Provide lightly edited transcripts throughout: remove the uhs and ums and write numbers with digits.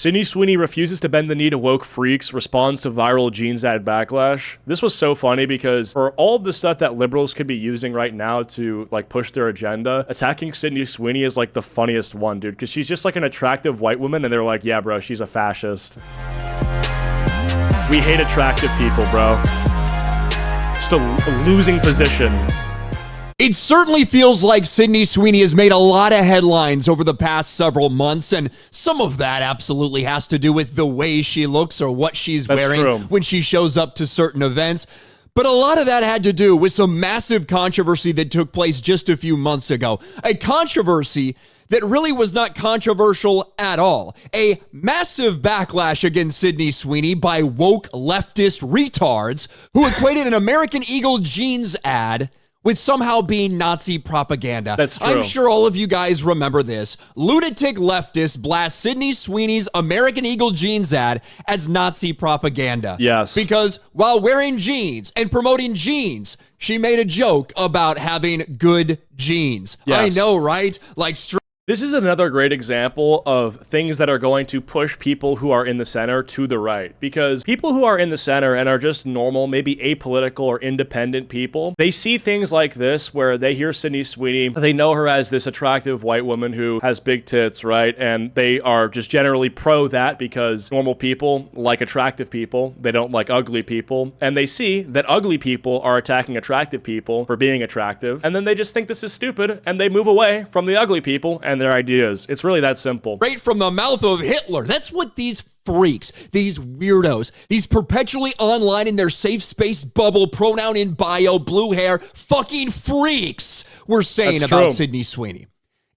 Sydney Sweeney refuses to bend the knee to woke freaks, responds to viral jeans ad backlash. This was so funny because for all of the stuff that liberals could be using right now to like push their agenda, attacking Sydney Sweeney is like the funniest one, dude, because she's just like an attractive white woman and they're like, yeah, bro, she's a fascist. We hate attractive people, bro. Just a losing position. It certainly feels like Sydney Sweeney has made a lot of headlines over the past several months, and some of that absolutely has to do with the way she looks or what she's wearing when she shows up to certain events. But a lot of that had to do with some massive controversy that took place just a few months ago. A controversy that really was not controversial at all. A massive backlash against Sydney Sweeney by woke leftist retards who equated an American Eagle jeans ad with somehow being Nazi propaganda. That's true. I'm sure all of you guys remember this. Lunatic leftists blast Sydney Sweeney's American Eagle jeans ad as Nazi propaganda. Yes. Because while wearing jeans and promoting jeans, she made a joke about having good jeans. Yes. I know, right? Like this is another great example of things that are going to push people who are in the center to the right. Because people who are in the center and are just normal, maybe apolitical or independent people, they see things like this where they hear Sydney Sweeney, they know her as this attractive white woman who has big tits, right? And they are just generally pro that because normal people like attractive people. They don't like ugly people. And they see that ugly people are attacking attractive people for being attractive. And then they just think this is stupid and they move away from the ugly people and their ideas. It's really that simple. Right from the mouth of Hitler. That's what these freaks, these weirdos, these perpetually online in their safe space bubble, pronoun in bio, blue hair, fucking freaks were saying about Sydney Sweeney.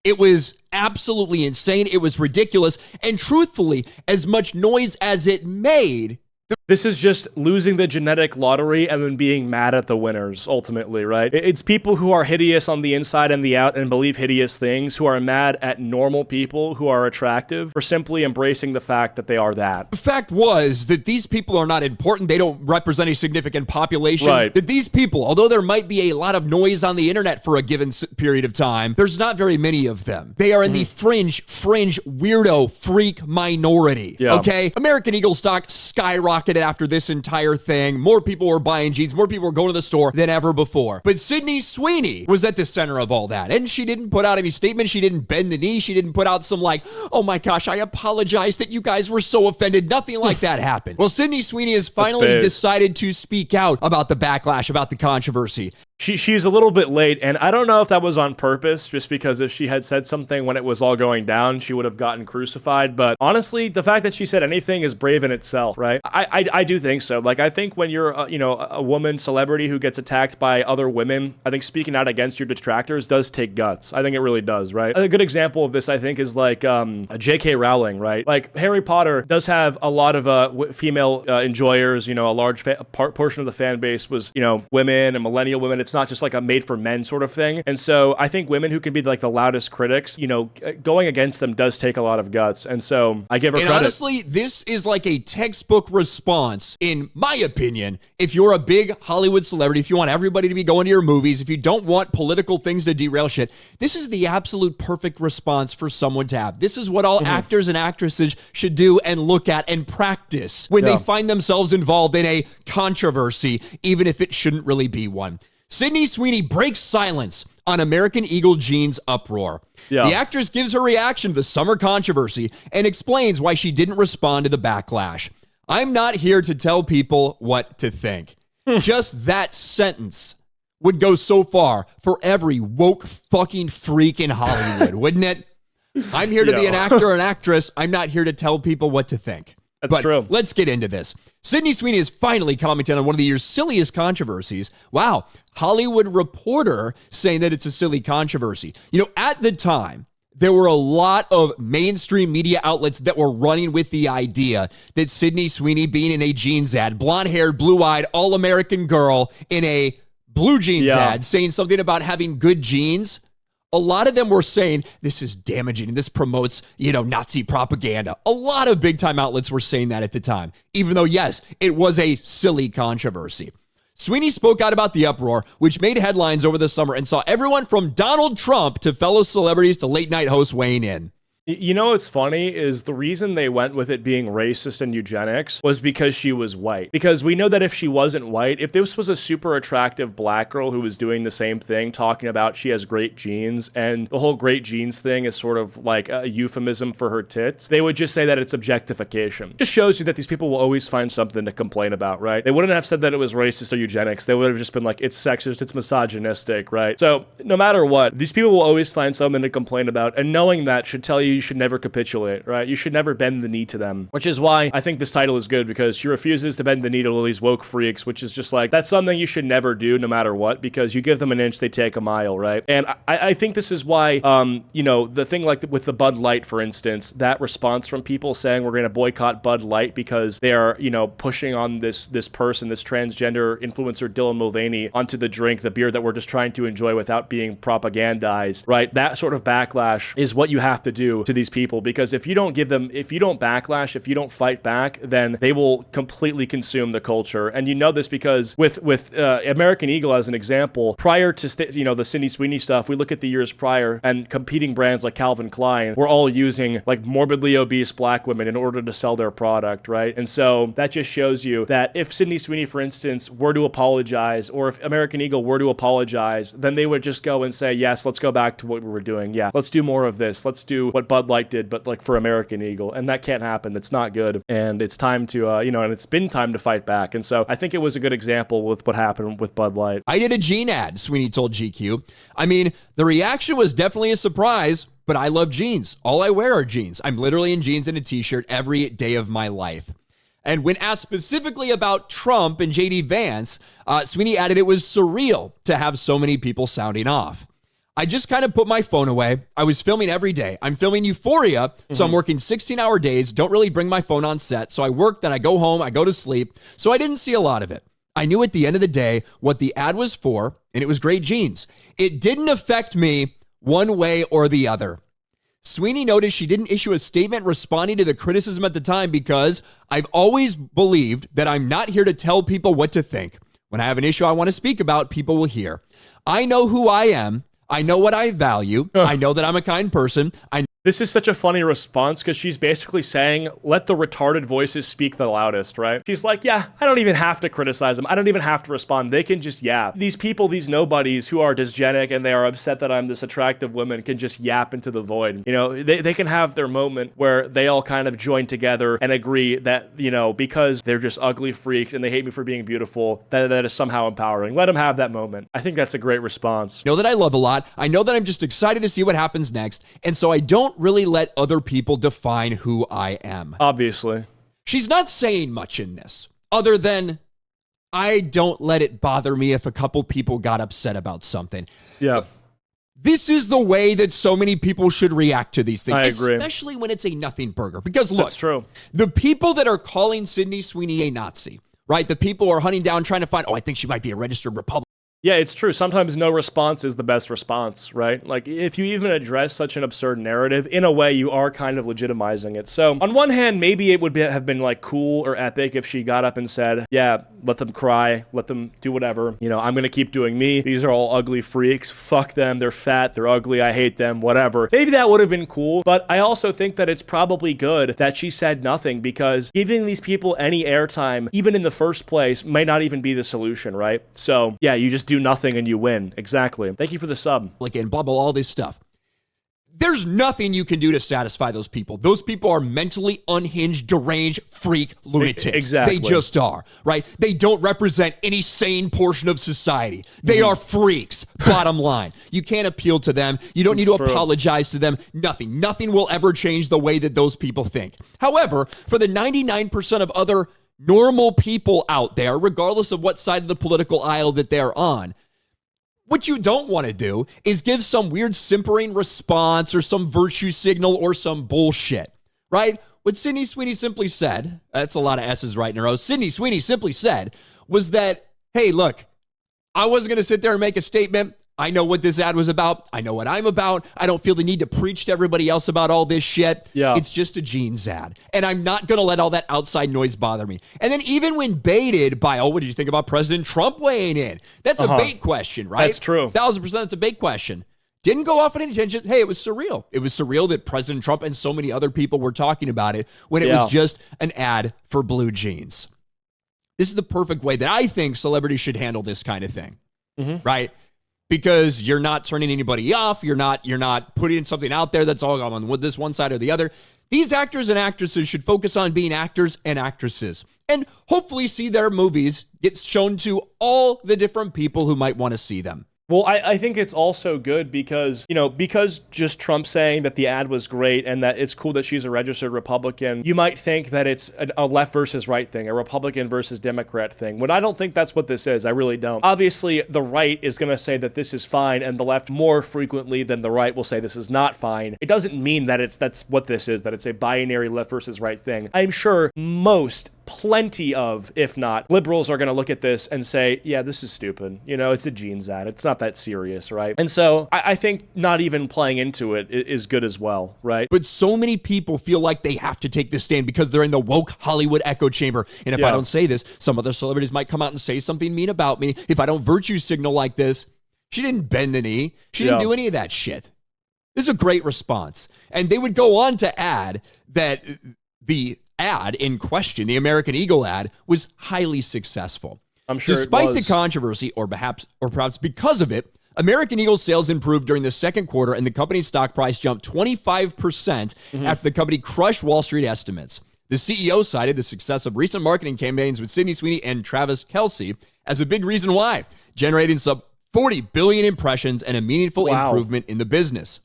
It was absolutely insane. It was ridiculous. And truthfully, as much noise as it made, this is just losing the genetic lottery and then being mad at the winners, ultimately, right? It's people who are hideous on the inside and the out and believe hideous things who are mad at normal people who are attractive for simply embracing the fact that they are that. The fact was that these people are not important. They don't represent a significant population. Right. That these people, although there might be a lot of noise on the internet for a given period of time, there's not very many of them. They are in the fringe, weirdo, freak minority. Yeah. Okay? American Eagle stock skyrocketed after this entire thing. More people were buying jeans. More people were going to the store than ever before. But Sydney Sweeney was at the center of all that. And she didn't put out any statement. She didn't bend the knee. She didn't put out some like, oh my gosh, I apologize that you guys were so offended. Nothing like that happened. Well, Sydney Sweeney has finally decided to speak out about the backlash, about the controversy. She's a little bit late, and I don't know if that was on purpose, just because if she had said something when it was all going down, she would have gotten crucified. But honestly, the fact that she said anything is brave in itself, right? I do think so. Like, I think when you're, a woman celebrity who gets attacked by other women, I think speaking out against your detractors does take guts. I think it really does, right? A good example of this, I think, is like J.K. Rowling, right? Like, Harry Potter does have a lot of female enjoyers. A large portion of the fan base was, women and millennial women. It's not just like a made for men sort of thing. And so I think women who can be like the loudest critics, going against them does take a lot of guts. And so I give her credit. Honestly, this is like a textbook response, in my opinion. If you're a big Hollywood celebrity, if you want everybody to be going to your movies, if you don't want political things to derail shit, this is the absolute perfect response for someone to have. This is what all actors and actresses should do and look at and practice when they find themselves involved in a controversy, even if it shouldn't really be one. Sydney Sweeney breaks silence on American Eagle jeans uproar. Yeah. The actress gives her reaction to the summer controversy and explains why she didn't respond to the backlash. I'm not here to tell people what to think. Just that sentence would go so far for every woke fucking freak in Hollywood, wouldn't it? I'm here to be an actor or an actress. I'm not here to tell people what to think. That's true. Let's get into this. Sydney Sweeney is finally commenting on one of the year's silliest controversies. Wow. Hollywood Reporter saying that it's a silly controversy. At the time, there were a lot of mainstream media outlets that were running with the idea that Sydney Sweeney being in a jeans ad, blonde-haired, blue-eyed, all-American girl in a blue jeans ad, saying something about having good jeans. A lot of them were saying this is damaging and this promotes, Nazi propaganda. A lot of big time outlets were saying that at the time, even though, yes, it was a silly controversy. Sweeney spoke out about the uproar, which made headlines over the summer and saw everyone from Donald Trump to fellow celebrities to late night hosts weighing in. You know what's funny is the reason they went with it being racist and eugenics was because she was white. Because we know that if she wasn't white, if this was a super attractive black girl who was doing the same thing, talking about she has great genes, and the whole great genes thing is sort of like a euphemism for her tits, they would just say that it's objectification. Just shows you that these people will always find something to complain about, right? They wouldn't have said that it was racist or eugenics. They would have just been like, it's sexist, it's misogynistic, right? So no matter what, these people will always find something to complain about, and knowing that should tell you should never capitulate, right? You should never bend the knee to them, which is why I think this title is good, because she refuses to bend the knee to all these woke freaks, which is just like, that's something you should never do no matter what, because you give them an inch, they take a mile, right? And I think this is why, the thing like with the Bud Light, for instance, that response from people saying we're going to boycott Bud Light because they are, pushing on this person, this transgender influencer Dylan Mulvaney onto the drink, the beer that we're just trying to enjoy without being propagandized, right? That sort of backlash is what you have to do to these people, because if you don't backlash, if you don't fight back, then they will completely consume the culture. And you know this because with American Eagle as an example, prior to the Sydney Sweeney stuff, we look at the years prior, and competing brands like Calvin Klein were all using like morbidly obese black women in order to sell their product, right? And so that just shows you that if Sydney Sweeney, for instance, were to apologize, or if American Eagle were to apologize, then they would just go and say, yes, let's go back to what we were doing. Yeah, let's do more of this. Let's do what Bud Light did, but like for American Eagle. And that can't happen. That's not good. And it's time to, and it's been time to fight back. And so I think it was a good example with what happened with Bud Light. I did a jean ad, Sweeney told GQ. I mean, the reaction was definitely a surprise, but I love jeans. All I wear are jeans. I'm literally in jeans and a t-shirt every day of my life. And when asked specifically about Trump and JD Vance, Sweeney added it was surreal to have so many people sounding off. I just kind of put my phone away. I was filming every day. I'm filming Euphoria, so I'm working 16-hour days, don't really bring my phone on set. So I work, then I go home, I go to sleep. So I didn't see a lot of it. I knew at the end of the day what the ad was for, and it was great jeans. It didn't affect me one way or the other. Sweeney noticed she didn't issue a statement responding to the criticism at the time because I've always believed that I'm not here to tell people what to think. When I have an issue I want to speak about, people will hear. I know who I am. I know what I value. I know that I'm a kind person. This is such a funny response because she's basically saying, let the retarded voices speak the loudest, right? She's like, yeah, I don't even have to criticize them. I don't even have to respond. They can just yap. These people, these nobodies who are dysgenic and they are upset that I'm this attractive woman can just yap into the void. They can have their moment where they all kind of join together and agree that, because they're just ugly freaks and they hate me for being beautiful, that is somehow empowering. Let them have that moment. I think that's a great response. I know that I love a lot. I know that I'm just excited to see what happens next. And so I don't really let other people define who I am. Obviously. She's not saying much in this, other than I don't let it bother me if a couple people got upset about something. Yeah. This is the way that so many people should react to these things. I agree. Especially when it's a nothing burger. Because look, that's true. The people that are calling Sydney Sweeney a Nazi, right? The people who are hunting down, trying to find, I think she might be a registered Republican. Yeah, it's true. Sometimes no response is the best response, right? Like, if you even address such an absurd narrative, in a way, you are kind of legitimizing it. So, on one hand, maybe it would have been, like, cool or epic if she got up and said, yeah, let them cry, let them do whatever. I'm going to keep doing me. These are all ugly freaks. Fuck them. They're fat. They're ugly. I hate them. Whatever. Maybe that would have been cool, but I also think that it's probably good that she said nothing, because giving these people any airtime, even in the first place, might not even be the solution, right? So, yeah, you just do nothing and you win. Exactly. Thank you for the sub. Like, and blah, blah, all this stuff. There's nothing you can do to satisfy those people. Those people are mentally unhinged, deranged, freak, lunatics. Exactly. They just are, right? They don't represent any sane portion of society. They are freaks, bottom line. You can't appeal to them. You don't need to apologize to them. Nothing. Nothing will ever change the way that those people think. However, for the 99% of other normal people out there, regardless of what side of the political aisle that they're on, what you don't want to do is give some weird simpering response or some virtue signal or some bullshit, right? What Sydney Sweeney simply said, that's a lot of S's right in a row, Sydney Sweeney simply said was that, hey, look, I wasn't going to sit there and make a statement. I know what this ad was about. I know what I'm about. I don't feel the need to preach to everybody else about all this shit. Yeah. It's just a jeans ad. And I'm not going to let all that outside noise bother me. And then even when baited by, what did you think about President Trump weighing in? That's a bait question, right? That's true. 1,000% it's a bait question. Didn't go off on any tangents. Hey, it was surreal. It was surreal that President Trump and so many other people were talking about it when it was just an ad for blue jeans. This is the perfect way that I think celebrities should handle this kind of thing, right? Because you're not turning anybody off. You're not putting something out there that's all on with this one side or the other. These actors and actresses should focus on being actors and actresses and hopefully see their movies get shown to all the different people who might want to see them. Well, I think it's also good because, because just Trump saying that the ad was great and that it's cool that she's a registered Republican, you might think that it's a left versus right thing, a Republican versus Democrat thing. When I don't think that's what this is. I really don't. Obviously, the right is going to say that this is fine, and the left more frequently than the right will say this is not fine. It doesn't mean that that's what this is, that it's a binary left versus right thing. I'm sure plenty of, if not, liberals are going to look at this and say, yeah, this is stupid. It's a jeans ad. It's not that serious, right? And so I think not even playing into it is good as well, right? But so many people feel like they have to take this stand because they're in the woke Hollywood echo chamber. And if I don't say this, some other celebrities might come out and say something mean about me. If I don't virtue signal like this, she didn't bend the knee. She didn't do any of that shit. This is a great response. And they would go on to add that the ad in question, the American Eagle ad, was highly successful. I'm sure Despite the controversy, or perhaps because of it, American Eagle sales improved during the second quarter, and the company's stock price jumped 25% after the company crushed Wall Street estimates. The CEO cited the success of recent marketing campaigns with Sydney Sweeney and Travis Kelce as a big reason why, generating some 40 billion impressions and a meaningful improvement in the business.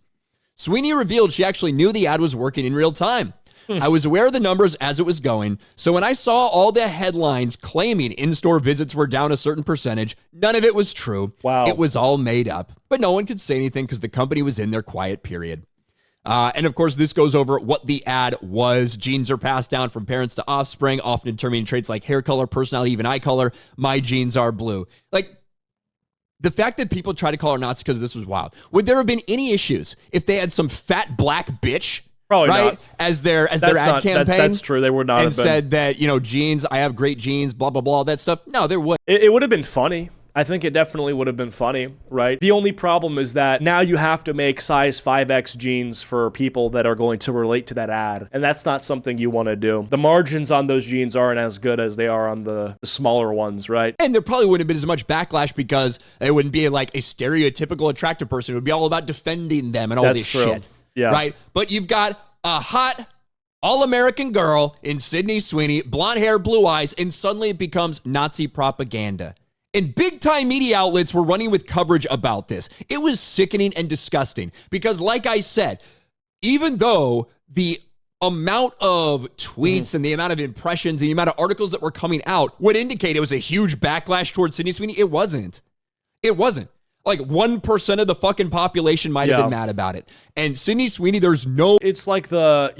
Sweeney revealed she actually knew the ad was working in real time. I was aware of the numbers as it was going, so when I saw all the headlines claiming in-store visits were down a certain percentage, none of it was true. Wow. It was all made up, but no one could say anything because the company was in their quiet period. And of course, this goes over what the ad was. Genes are passed down from parents to offspring, often determining traits like hair color, personality, even eye color. My genes are blue. Like, the fact that people try to call her Nazi because this was wild. Would there have been any issues if they had some fat black bitch Probably right? not. As their ad campaign. That's true. They would not have been. And said that, genes, I have great genes, blah, blah, blah, all that stuff. No, there would. It would have been funny. I think it definitely would have been funny, right? The only problem is that now you have to make size 5X jeans for people that are going to relate to that ad. And that's not something you want to do. The margins on those jeans aren't as good as they are on the smaller ones, right? And there probably wouldn't have been as much backlash because it wouldn't be like a stereotypical attractive person. It would be all about defending them and all this shit. Yeah. Right? But you've got a hot all-American girl in Sydney Sweeney, blonde hair, blue eyes, and suddenly it becomes Nazi propaganda. And big-time media outlets were running with coverage about this. It was sickening and disgusting because, like I said, even though the amount of tweets and the amount of impressions, the amount of articles that were coming out would indicate it was a huge backlash towards Sydney Sweeney, it wasn't. It wasn't. Like 1% of the fucking population might have been mad about it. And Sydney Sweeney, there's no... It's like the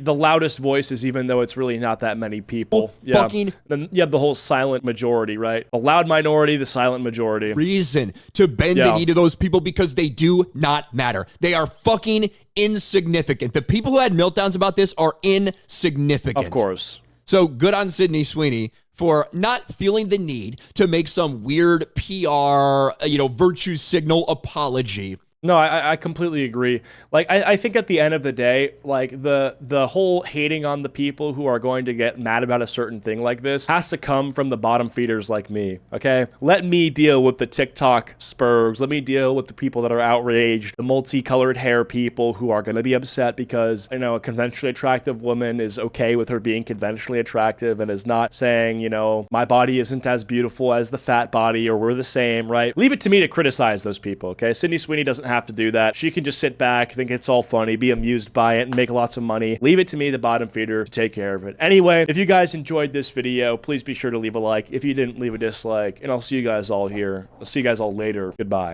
loudest voices, even though it's really not that many people. Fucking... Then you have the whole silent majority, right? The loud minority, the silent majority. Reason to bend the knee to those people because they do not matter. They are fucking insignificant. The people who had meltdowns about this are insignificant. Of course. So good on Sydney Sweeney for not feeling the need to make some weird PR, virtue signal apology. No, I completely agree. Like, I think at the end of the day, like, the whole hating on the people who are going to get mad about a certain thing like this has to come from the bottom feeders like me, okay? Let me deal with the TikTok spurgs. Let me deal with the people that are outraged, the multicolored hair people who are going to be upset because, a conventionally attractive woman is okay with her being conventionally attractive and is not saying, my body isn't as beautiful as the fat body or we're the same, right? Leave it to me to criticize those people, okay? Sydney Sweeney doesn't have to do that. She can just sit back, think it's all funny, be amused by it, and make lots of money. Leave it to me, the bottom feeder, to take care of it. Anyway, if you guys enjoyed this video, please be sure to leave a like. If you didn't, leave a dislike, and I'll see you guys all here. I'll see you guys all later. Goodbye.